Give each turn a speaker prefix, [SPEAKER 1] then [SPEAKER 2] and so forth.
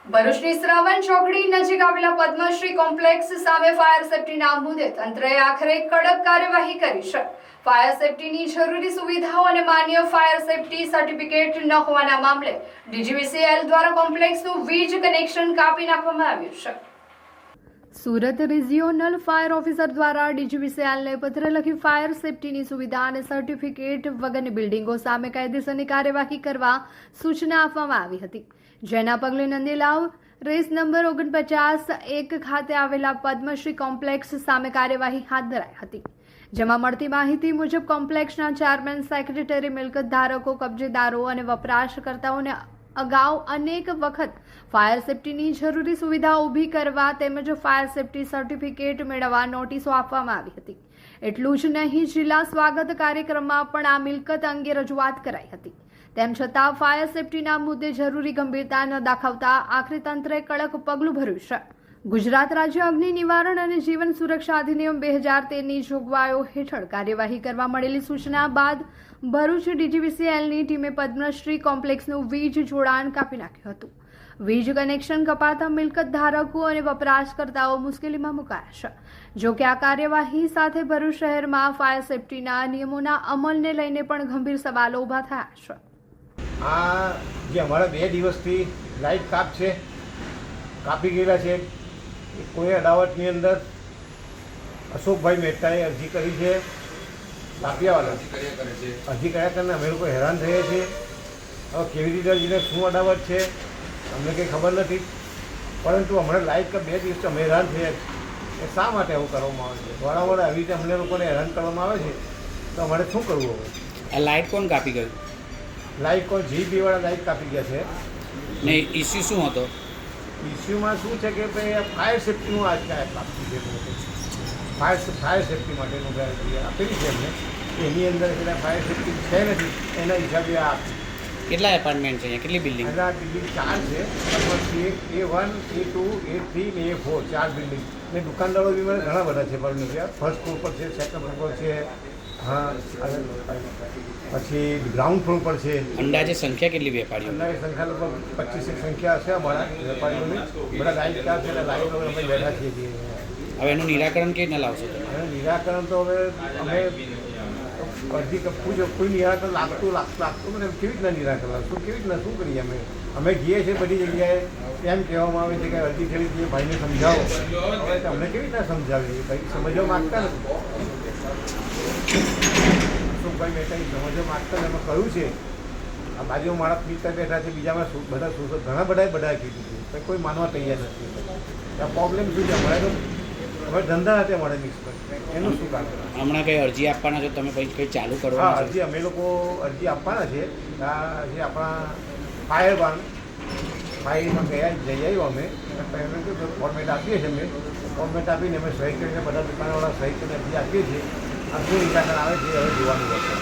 [SPEAKER 1] ભરૂચની શ્રાવણ ચોકડી નજીક આવેલા પદ્મશ્રી કોમ્પ્લેક્સ સામે ફાયર સેફ્ટીના મુદ્દે તંત્રએ આખરે કડક કાર્યવાહી કરી છે। ફાયર સેફ્ટીની જરૂરી સુવિધાઓ અને માન્ય ફાયર સેફ્ટી સર્ટિફિકેટ ન હોવાના મામલે ડીજીવીસીએલ દ્વારા કોમ્પ્લેક્સનું વીજ કનેક્શન કાપી નાખવામાં આવ્યું છે। સુરત રિજિયોનલ ફાયર ઓફિસર દ્વારા ડીજીવીસીએલને પત્ર લખી ફાયર સેફ્ટીની સુવિધા અને સર્ટિફિકેટ વગરની બિલ્ડિંગો સામે કાયદેસરની કાર્યવાહી કરવા સૂચના આપવામાં આવી હતી, જેના પગલે નંદીલાવ રેસ નંબર 49(1) ખાતે આવેલા પદ્મશ્રી કોમ્પ્લેક્સ સામે કાર્યવાહી હાથ ધરાઈ હતી, જેમાં મળતી માહિતી મુજબ કોમ્પ્લેક્સના ચેરમેન, સેક્રેટરી, મિલકત ધારકો, કબજેદારો અને વપરાશકર્તાઓને અગાઉ અનેક વખત ફાયર સેફ્ટીની જરૂરી સુવિધા ઊભી કરવા તેમજ ફાયર સેફ્ટી સર્ટિફિકેટ મેળવવા નોટિસો આપવામાં આવી હતી। એટલું જ નહીં, જિલ્લા સ્વાગત કાર્યક્રમમાં પણ આ મિલકત અંગે રજૂઆત કરાઈ હતી। તેમ છતાં ફાયર સેફ્ટીના મુદ્દે જરૂરી ગંભીરતા ન દાખવતા આખરે તંત્રએ કડક પગલું ભર્યું છે। ગુજરાત રાજ્ય અગ્નિ નિવારણ અને જીવન સુરક્ષા અધિનિયમ 2013ની જોગવાઈઓ હેઠળ કાર્યવાહી કરવા મળેલી સૂચના બાદ ભરૂચ ડીજીવીસીએલની ટીમે પદ્મશ્રી કોમ્પ્લેક્સનું વીજ જોડાણ કાપી નાખ્યું હતું। વીજ કનેક્શન કપાતા મિલકત ધારકો અને વપરાશકર્તાઓ મુશ્કેલીમાં મુકાયા છે। જો કે આ કાર્યવાહી સાથે ભરૂચ શહેરમાં ફાયર સેફ્ટીના નિયમોના અમલને લઈને પણ ગંભીર સવાલો ઊભા થયા છે।
[SPEAKER 2] આ જે અમારા 2 દિવસથી લાઇટ કાપી ગયેલા છે, કોઈ અદાવતની અંદર અશોકભાઈ મહેતાએ અરજી કરી છે, કાપિયાવાળા અરજી કર્યા કરીને અમે લોકો હેરાન થઈએ છીએ। હવે કેવી રીતે અરજીને શું અદાવત છે અમને કંઈ ખબર નથી, પરંતુ હમણાં લાઇટ 2 દિવસથી અમે હેરાન થયા છીએ। શા માટે આવું કરવામાં આવે છે? વારંવાર આવી રીતે અમને લોકોને હેરાન કરવામાં આવે છે, તો અમારે શું કરવું હવે?
[SPEAKER 3] આ લાઇટ કોણ કાપી ગયું?
[SPEAKER 2] લાઇટ કોઈ જીબીવાળા લાઇટ કાપી ગયા છે
[SPEAKER 3] ને ઇસ્યુ શું હતો?
[SPEAKER 2] ઇસ્યુમાં શું છે કે ભાઈ ફાયર સેફ્ટીનું આજ કાપી છે, ફાયર સેફ્ટી માટેનું આપેલી છે એમને, એની અંદર એટલે ફાયર સેફ્ટી છે નથી, એના હિસાબે આ
[SPEAKER 3] કેટલા એપાર્ટમેન્ટ છે અહીંયા? કેટલી બિલ્ડિંગ?
[SPEAKER 2] આ બિલ્ડિંગ 4 છે, પછી A1, A2, A3 ને A4 4 બિલ્ડિંગ ને દુકાનદારો બી મને ઘણા બધા છે, પણ ફર્સ્ટ ફ્લોર પર છે, સેકન્ડ ફ્લોર પર છે, હા, પછી ગ્રાઉન્ડ ફ્લોર પર છે।
[SPEAKER 3] અંદાજે સંખ્યા કેટલી વેપારીઓ?
[SPEAKER 2] અંદાજે સંખ્યા લગભગ 25 સંખ્યા હશે અમારા વેપારીઓની। બધા લાઇટ ચાર છે એટલે લાઇટ અમે બેઠા છીએ।
[SPEAKER 3] હવે એનું નિરાકરણ કેવી રીતે લાવશો?
[SPEAKER 2] એનું નિરાકરણ તો હવે અમે અરજી પૂછો, કોઈ નિરાકરણ લાગતું મને કેવી રીતના નિરાકરણ લાગતું, કેવી રીતના શું કરીએ? અમે જઈએ છીએ બધી જગ્યાએ, એમ કહેવામાં આવે છે કે અરજી કરી દઈએ, ભાઈને સમજાવો। હવે અમને કેવી રીતના સમજાવીએ? ભાઈ સમજવા માગતા નથી, અશોકભાઈ મહેતાની સમજવા માગતા અમે કહ્યું છે। આ બાજુ મારા મિત્ર બેઠા છે, બીજામાં બધા ઘણા કીધું છે, કોઈ માનવા તૈયાર નથી। આ પ્રોબ્લેમ શું છે? અમારે તો હવે ધંધા હતા મળે મિક્સ પર, એનું શું કારણ?
[SPEAKER 3] હમણાં કંઈ અરજી આપવાના છો તમે? કંઈ ચાલુ
[SPEAKER 2] હા,
[SPEAKER 3] કરવાના?
[SPEAKER 2] અરજી અમે લોકો અરજી આપવાના છે। જે આપણા ફાયરમાં જઈ આવ્યો અમે, ફોર્મેટ આપીએ છીએ, અમે ફોર્મેટ આપીને અમે સહી કરીને બધા દુકાનવાળા સહી કરીને અરજી આપીએ છીએ। આ શું નિરાકરણ આવે છે હવે જોવાનું રહેશે।